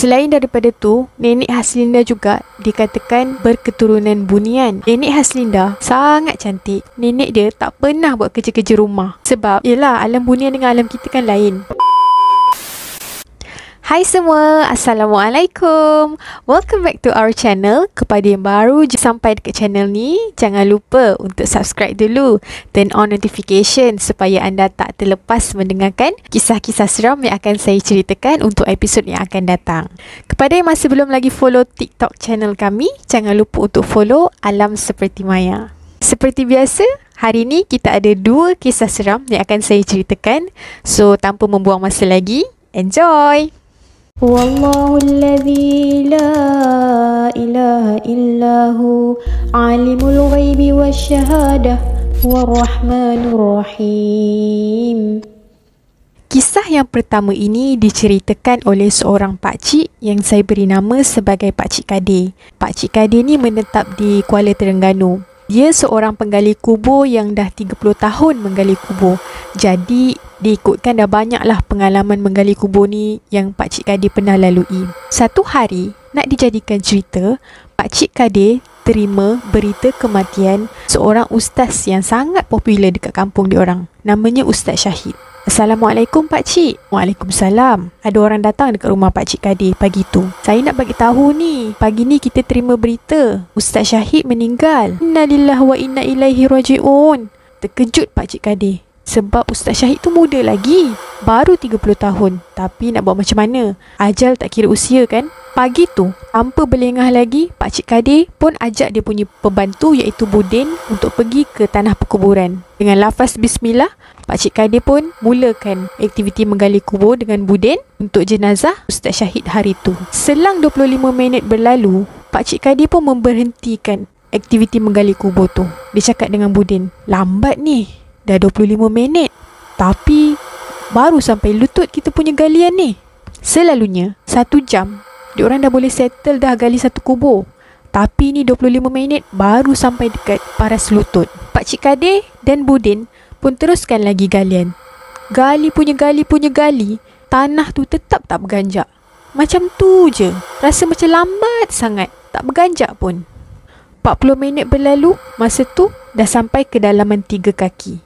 Selain daripada tu, Nenek Haslinda juga dikatakan berketurunan bunian. Nenek Haslinda sangat cantik. Nenek dia tak pernah buat kerja-kerja rumah. Sebab, yelah, alam bunian dengan alam kita kan lain. Hai semua, Assalamualaikum. Welcome back to our channel. Kepada yang baru sampai dekat channel ni, jangan lupa untuk subscribe dulu. Turn on notification supaya anda tak terlepas mendengarkan kisah-kisah seram yang akan saya ceritakan untuk episod yang akan datang. Kepada yang masih belum lagi follow TikTok channel kami, jangan lupa untuk follow Alam Seperti Maya. Seperti biasa, hari ni kita ada 2 kisah seram yang akan saya ceritakan. So, tanpa membuang masa lagi, enjoy! Wallahulladzi la ilaha illahu alimul ghaibi wasyahadah warrahmanur rahim. Kisah yang pertama ini diceritakan oleh seorang pakcik yang saya beri nama sebagai Pakcik Kadir. Pakcik Kadir ni menetap di Kuala Terengganu. Dia seorang penggali kubur yang dah 30 tahun menggali kubur. Jadi, diikutkan dah banyaklah pengalaman menggali kubur ni yang Pakcik Kadir pernah lalui. Satu hari, nak dijadikan cerita, Pakcik Kadir terima berita kematian seorang ustaz yang sangat popular dekat kampung diorang. Namanya Ustaz Syahid. Assalamualaikum Pakcik. Waalaikumsalam. Ada orang datang dekat rumah Pakcik Kadir pagi tu. Saya nak bagi tahu ni, pagi ni kita terima berita Ustaz Syahid meninggal. Innalillahi wa inna ilaihi raji'un. Terkejut Pakcik Kadir. Sebab Ustaz Syahid tu muda lagi. Baru 30 tahun. Tapi nak buat macam mana? Ajal tak kira usia kan? Pagi tu, tanpa berlengah lagi, Pakcik Kadir pun ajak dia punya pembantu iaitu Budin untuk pergi ke tanah perkuburan. Dengan lafaz Bismillah, Pakcik Kadir pun mulakan aktiviti menggali kubur dengan Budin untuk jenazah Ustaz Syahid hari tu. Selang 25 minit berlalu, Pakcik Kadir pun memberhentikan aktiviti menggali kubur tu. Dia cakap dengan Budin, lambat ni, dah 25 minit. Tapi baru sampai lutut kita punya galian ni. Selalunya 1 jam diorang dah boleh settle dah gali satu kubur. Tapi ni 25 minit baru sampai dekat paras lutut. Pakcik Kadir dan Budin pun teruskan lagi galian. Gali punya gali, tanah tu tetap tak berganjak. Macam tu je. Rasa macam lambat sangat. Tak berganjak pun. 40 minit berlalu, masa tu dah sampai kedalaman 3 kaki.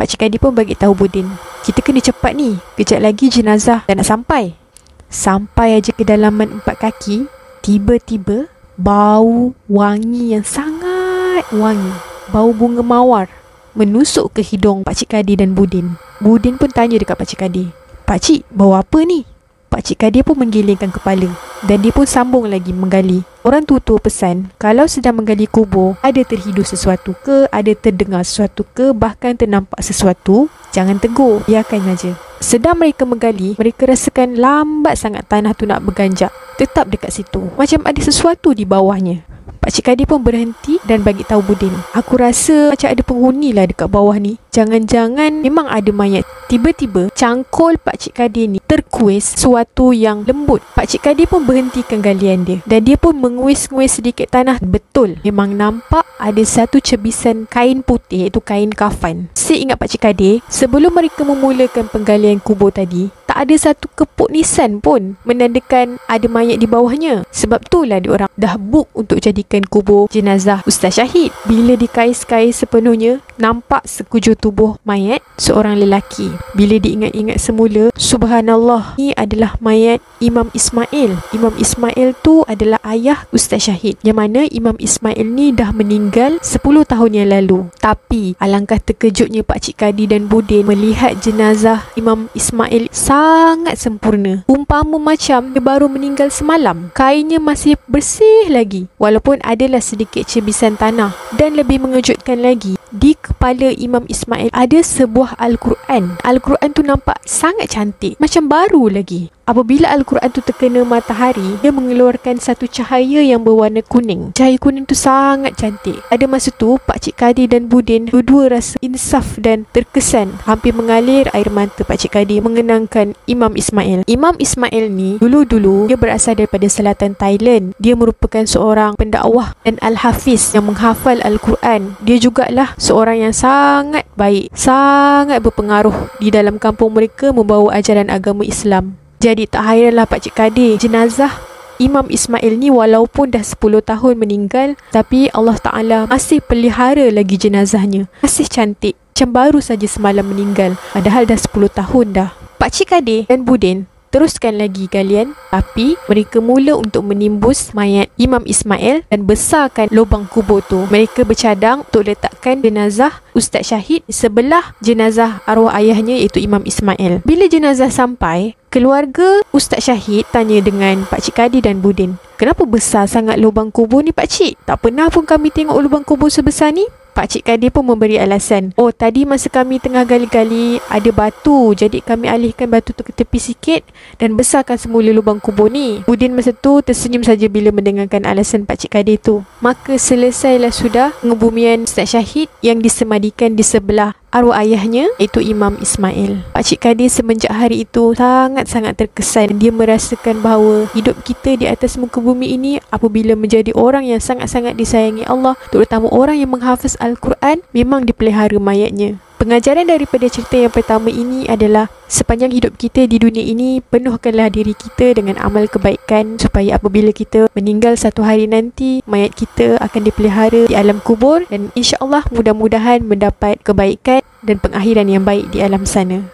Pakcik Kadir pun bagi tahu Budin, kita kena cepat ni. Kejap lagi jenazah dah nak sampai. Sampai aja kedalaman 4 kaki, tiba-tiba bau wangi yang sangat wangi, bau bunga mawar menusuk ke hidung Pakcik Kadir dan Budin. Budin pun tanya dekat Pakcik Kadir, Pakcik, bau apa ni? Pakcik Kadir pun menggelengkan kepala dan dia pun sambung lagi menggali. Orang tua-tua pesan, kalau sedang menggali kubur, ada terhidu sesuatu ke, ada terdengar sesuatu ke, bahkan ternampak sesuatu, jangan tegur, biarkan aja. Sedang mereka menggali, mereka rasakan lambat sangat tanah tu nak berganjak. Tetap dekat situ, macam ada sesuatu di bawahnya. Pakcik Kadir pun berhenti dan bagi tahu Budin, aku rasa macam ada penghuni lah dekat bawah ni. Jangan-jangan memang ada mayat. Tiba-tiba cangkul Pakcik Kadir ni terkuis sesuatu yang lembut. Pakcik Kadir pun berhentikan galian dia dan dia pun menguis-nguis sedikit tanah. Betul, memang nampak ada satu cebisan kain putih, iaitu kain kafan. Ingat Pakcik Kadir, sebelum mereka memulakan penggalian kubur tadi, tak ada satu kepuk nisan pun menandakan ada mayat di bawahnya. Sebab itulah diorang dah book untuk jadikan kubur jenazah Ustaz Syahid. Bila dikais-kais sepenuhnya, nampak sekujur tubuh mayat seorang lelaki. Bila diingat-ingat semula, subhanallah, ni adalah mayat Imam Ismail. Imam Ismail tu adalah ayah Ustaz Syahid, yang mana Imam Ismail ni dah meninggal 10 tahun yang lalu. Tapi alangkah terkejutnya Pakcik Kadir dan Budin melihat jenazah Imam Ismail sangat sempurna. Umpama macam dia baru meninggal semalam. Kainnya masih bersih lagi, walaupun adalah sedikit cebisan tanah. Dan lebih mengejutkan lagi, di kepala Imam Ismail ada sebuah Al-Quran. Al-Quran tu nampak sangat cantik, macam baru lagi. Apabila Al-Quran tu terkena matahari, dia mengeluarkan satu cahaya yang berwarna kuning. Cahaya kuning tu sangat cantik. Ada masa tu, Pakcik Kadir dan Budin dua-dua rasa insaf dan terkesan. Hampir mengalir air mata Pakcik Kadir mengenangkan Imam Ismail. Imam Ismail ni, dulu-dulu dia berasal daripada selatan Thailand. Dia merupakan seorang pendakwah dan Al-Hafiz yang menghafal Al-Quran. Dia jugalah seorang yang sangat baik, sangat berpengaruh di dalam kampung mereka membawa ajaran agama Islam. Jadi tak hairanlah Pakcik Kadir, jenazah Imam Ismail ni walaupun dah 10 tahun meninggal, tapi Allah Ta'ala masih pelihara lagi jenazahnya. Masih cantik, macam baru saja semalam meninggal, padahal dah 10 tahun dah. Pakcik Kadir dan Budin teruskan lagi galian, tapi mereka mula untuk menimbus mayat Imam Ismail dan besarkan lubang kubur tu. Mereka bercadang untuk letakkan jenazah Ustaz Syahid di sebelah jenazah arwah ayahnya, iaitu Imam Ismail. Bila jenazah sampai, keluarga Ustaz Syahid tanya dengan Pakcik Kadir dan Budin, "Kenapa besar sangat lubang kubur ni Pakcik? Tak pernah pun kami tengok lubang kubur sebesar ni." Pakcik Kadir pun memberi alasan, "Oh, tadi masa kami tengah gali-gali ada batu, jadi kami alihkan batu tu ke tepi sikit dan besarkan semula lubang kubur ni." Budin masa tu tersenyum saja bila mendengarkan alasan Pakcik Kadir tu. Maka selesailah sudah pengebumian Ustaz Syahid yang disemadikan di sebelah arwah ayahnya, iaitu Imam Ismail. Pakcik Kadir semenjak hari itu sangat-sangat terkesan. Dia merasakan bahawa hidup kita di atas muka bumi ini apabila menjadi orang yang sangat-sangat disayangi Allah, terutama orang yang menghafaz Al-Quran, memang dipelihara mayatnya. Pengajaran daripada cerita yang pertama ini adalah sepanjang hidup kita di dunia ini, penuhkanlah diri kita dengan amal kebaikan supaya apabila kita meninggal satu hari nanti, mayat kita akan dipelihara di alam kubur dan insya-Allah mudah-mudahan mendapat kebaikan dan pengakhiran yang baik di alam sana.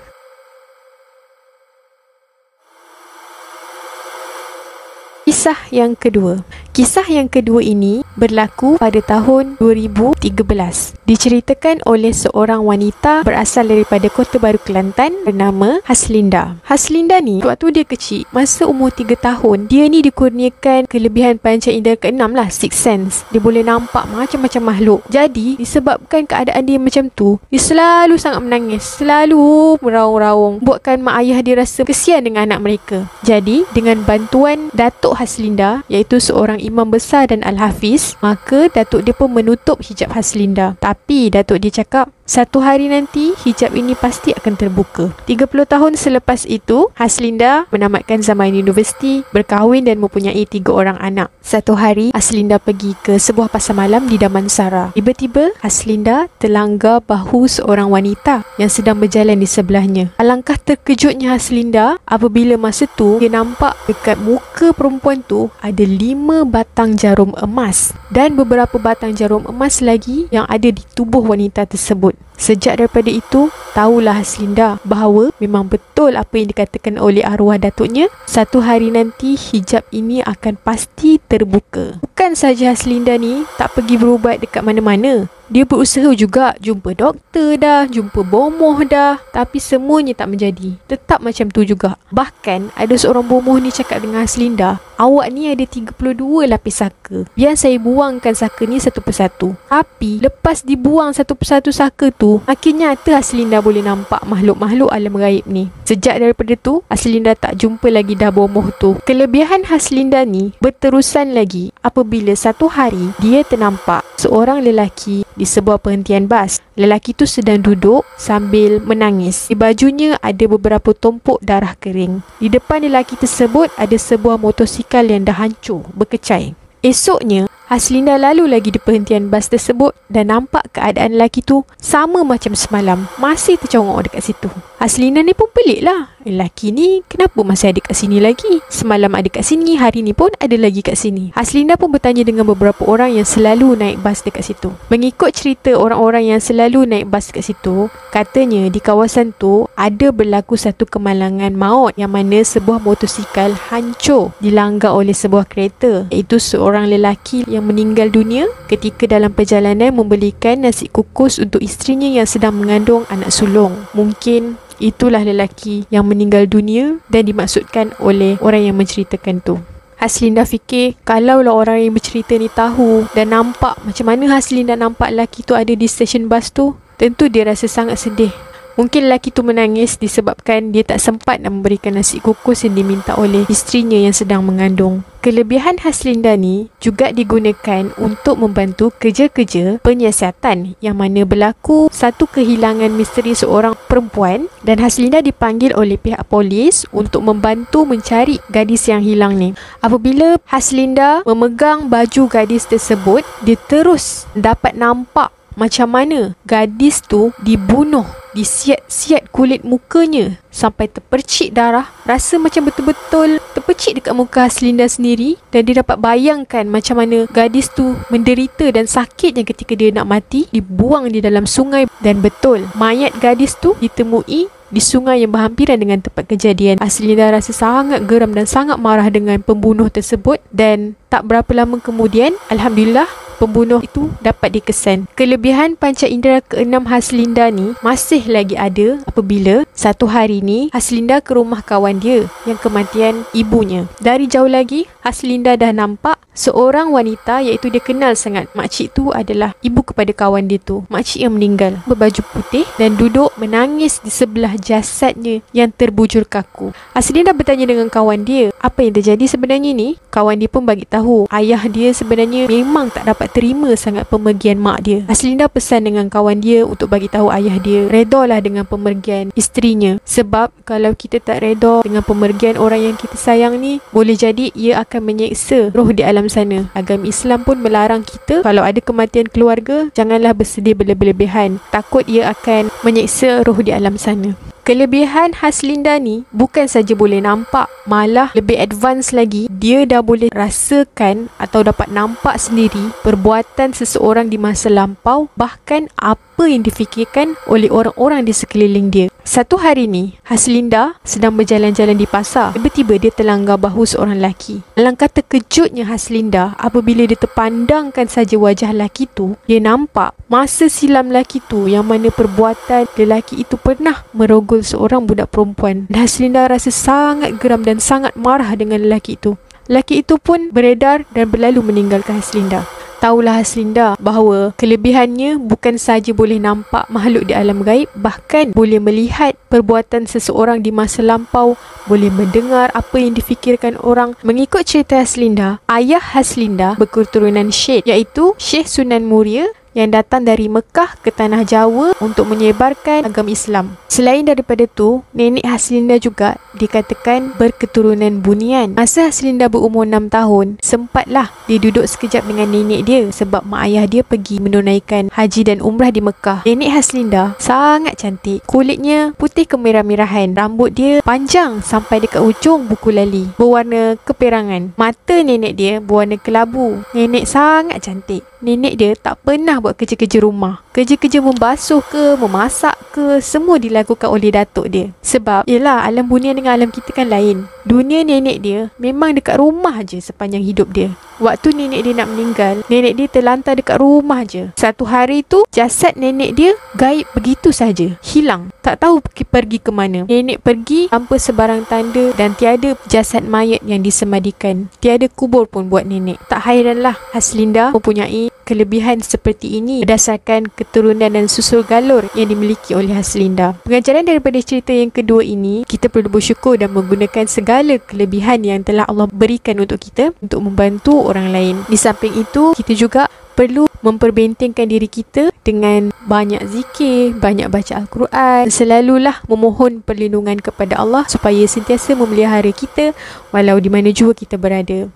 Kisah yang kedua. Kisah yang kedua ini berlaku pada tahun 2013. Diceritakan oleh seorang wanita berasal daripada Kota Baru, Kelantan bernama Haslinda. Haslinda ni waktu dia kecil, masa umur 3 tahun, dia ni dikurniakan kelebihan panca indera ke-6 lah, sixth sense. Dia boleh nampak macam-macam makhluk. Jadi disebabkan keadaan dia macam tu, dia selalu sangat menangis, selalu meraung-raung, buatkan mak ayah dia rasa kesian dengan anak mereka. Jadi dengan bantuan Datuk Haslinda, iaitu seorang imam besar dan Al-Hafiz, maka Datuk dia pun menutup hijab Haslinda. Tapi Datuk dia cakap, satu hari nanti hijab ini pasti akan terbuka. 30 tahun selepas itu, Haslinda menamatkan zaman universiti, berkahwin dan mempunyai 3 orang anak. Satu hari, Haslinda pergi ke sebuah pasar malam di Damansara. Tiba-tiba, Haslinda terlanggar bahu seorang wanita yang sedang berjalan di sebelahnya. Alangkah terkejutnya Haslinda apabila masa tu dia nampak dekat muka perempuan tu ada 5 batang jarum emas dan beberapa batang jarum emas lagi yang ada di tubuh wanita tersebut. Sejak daripada itu, tahulah Haslinda bahawa memang betul apa yang dikatakan oleh arwah datuknya, satu hari nanti hijab ini akan pasti terbuka. Bukan saja Haslinda ni tak pergi berubat dekat mana-mana, dia berusaha juga jumpa doktor dah, jumpa bomoh dah, tapi semuanya tak menjadi. Tetap macam tu juga. Bahkan ada seorang bomoh ni cakap dengan Haslinda, "Awak ni ada 32 lapis saka. Biar saya buangkan saka ni satu persatu." Tapi lepas dibuang satu persatu saka tu, makin nyata Haslinda boleh nampak makhluk-makhluk alam gaib ni. Sejak daripada tu, Haslinda tak jumpa lagi dah bomoh tu. Kelebihan Haslinda ni berterusan lagi apabila satu hari dia ternampak seorang lelaki di sebuah perhentian bas. Lelaki tu sedang duduk sambil menangis. Di bajunya ada beberapa tumpuk darah kering. Di depan lelaki tersebut ada sebuah motosikal yang dah hancur, berkecai. Esoknya, Haslinda lalu lagi di perhentian bas tersebut dan nampak keadaan lelaki tu sama macam semalam, masih tercongok dekat situ. Haslinda ni pun pelik lah. Lelaki ni kenapa masih ada kat sini lagi? Semalam ada kat sini, hari ni pun ada lagi kat sini. Haslinda pun bertanya dengan beberapa orang yang selalu naik bas dekat situ. Mengikut cerita orang-orang yang selalu naik bas dekat situ, katanya di kawasan tu ada berlaku satu kemalangan maut yang mana sebuah motosikal hancur dilanggar oleh sebuah kereta, iaitu seorang lelaki yang meninggal dunia ketika dalam perjalanan membelikan nasi kukus untuk isterinya yang sedang mengandung anak sulung. Mungkin itulah lelaki yang meninggal dunia dan dimaksudkan oleh orang yang menceritakan tu. Haslinda fikir, kalaulah orang yang bercerita ni tahu dan nampak macam mana Haslinda nampak lelaki tu ada di stesen bas tu, tentu dia rasa sangat sedih. Mungkin lelaki tu menangis disebabkan dia tak sempat nak memberikan nasi kukus yang diminta oleh isterinya yang sedang mengandung. Kelebihan Haslinda ni juga digunakan untuk membantu kerja-kerja penyiasatan yang mana berlaku satu kehilangan misteri seorang perempuan dan Haslinda dipanggil oleh pihak polis untuk membantu mencari gadis yang hilang ni. Apabila Haslinda memegang baju gadis tersebut, dia terus dapat nampak macam mana gadis tu dibunuh, disiat-siat kulit mukanya sampai terpercik darah. Rasa macam betul-betul terpercik dekat muka Haslinda sendiri, dan dia dapat bayangkan macam mana gadis tu menderita dan sakitnya ketika dia nak mati, dibuang di dalam sungai. Dan betul, mayat gadis tu ditemui di sungai yang berhampiran dengan tempat kejadian. Haslinda rasa sangat geram dan sangat marah dengan pembunuh tersebut, dan tak berapa lama kemudian, alhamdulillah, pembunuh itu dapat dikesan. Kelebihan panca indera ke-6 Haslinda ni masih lagi ada apabila satu hari ni Haslinda ke rumah kawan dia yang kematian ibunya. Dari jauh lagi, Haslinda dah nampak seorang wanita, iaitu dia kenal sangat makcik tu adalah ibu kepada kawan dia tu, makcik yang meninggal, berbaju putih dan duduk menangis di sebelah jasadnya yang terbujur kaku. Haslinda bertanya dengan kawan dia, apa yang terjadi sebenarnya ni? Kawan dia pun bagi tahu, ayah dia sebenarnya memang tak dapat terima sangat pemergian mak dia. Haslinda pesan dengan kawan dia untuk bagi tahu ayah dia redalah dengan pemergian isterinya, sebab kalau kita tak reda dengan pemergian orang yang kita sayang ni, boleh jadi ia akan menyeksa roh di alam sana. Agama Islam pun melarang kita kalau ada kematian keluarga, janganlah bersedih berlebihan, takut ia akan menyeksa roh di alam sana. Kelebihan Haslinda ni bukan saja boleh nampak, malah lebih advance lagi, dia dah boleh rasakan atau dapat nampak sendiri perbuatan seseorang di masa lampau, bahkan apa yang difikirkan oleh orang-orang di sekeliling dia. Satu hari ni, Haslinda sedang berjalan-jalan di pasar. Tiba-tiba dia terlanggar bahu seorang lelaki. Alangkah terkejutnya Haslinda apabila dia terpandangkan saja wajah lelaki tu. Dia nampak masa silam lelaki tu, yang mana perbuatan lelaki itu pernah merogol seorang budak perempuan. Dan Haslinda rasa sangat geram dan sangat marah dengan lelaki itu. Lelaki itu pun beredar dan berlalu meninggalkan Haslinda. Tahulah Haslinda bahawa kelebihannya bukan saja boleh nampak makhluk di alam gaib, bahkan boleh melihat perbuatan seseorang di masa lampau, boleh mendengar apa yang difikirkan orang. Mengikut cerita Haslinda, ayah Haslinda berketurunan Syekh, iaitu Syekh Sunan Muria, yang datang dari Mekah ke tanah Jawa untuk menyebarkan agama Islam. Selain daripada tu, nenek Haslinda juga dikatakan berketurunan Bunian. Masa Haslinda berumur 6 tahun, sempatlah dia duduk sekejap dengan nenek dia sebab mak ayah dia pergi menunaikan haji dan umrah di Mekah. Nenek Haslinda sangat cantik. Kulitnya putih kemerah-merahan, rambut dia panjang sampai dekat ujung buku lali, berwarna keperangan. Mata nenek dia berwarna kelabu. Nenek sangat cantik. Nenek dia tak pernah buat kerja-kerja rumah. Kerja-kerja membasuh ke, memasak ke, semua dilakukan oleh datuk dia. Sebab, yelah, alam Bunian dengan alam kita kan lain. Dunia nenek dia memang dekat rumah je sepanjang hidup dia. Waktu nenek dia nak meninggal, nenek dia terlantar dekat rumah je. Satu hari tu, jasad nenek dia gaib begitu saja, hilang. Tak tahu pergi ke mana. Nenek pergi tanpa sebarang tanda dan tiada jasad mayat yang disemadikan. Tiada kubur pun buat nenek. Tak hairanlah Haslinda mempunyai kelebihan seperti ini berdasarkan keturunan dan susul galur yang dimiliki oleh Haslinda. Pengajaran daripada cerita yang kedua ini, kita perlu bersyukur dan menggunakan segala kelebihan yang telah Allah berikan untuk kita untuk membantu orang lain. Di samping itu, kita juga perlu memperbentengkan diri kita dengan banyak zikir, banyak baca Al-Quran. Selalulah memohon perlindungan kepada Allah supaya sentiasa memelihara kita walau di mana jua kita berada.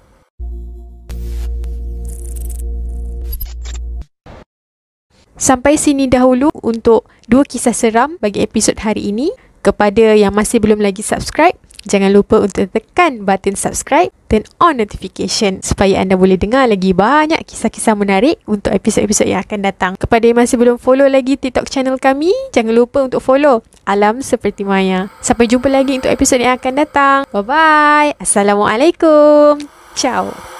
Sampai sini dahulu untuk 2 kisah seram bagi episod hari ini. Kepada yang masih belum lagi subscribe, jangan lupa untuk tekan button subscribe, turn on notification supaya anda boleh dengar lagi banyak kisah-kisah menarik untuk episod-episod yang akan datang. Kepada yang masih belum follow lagi TikTok channel kami, jangan lupa untuk follow Alam Seperti Maya. Sampai jumpa lagi untuk episod yang akan datang. Bye-bye. Assalamualaikum. Ciao.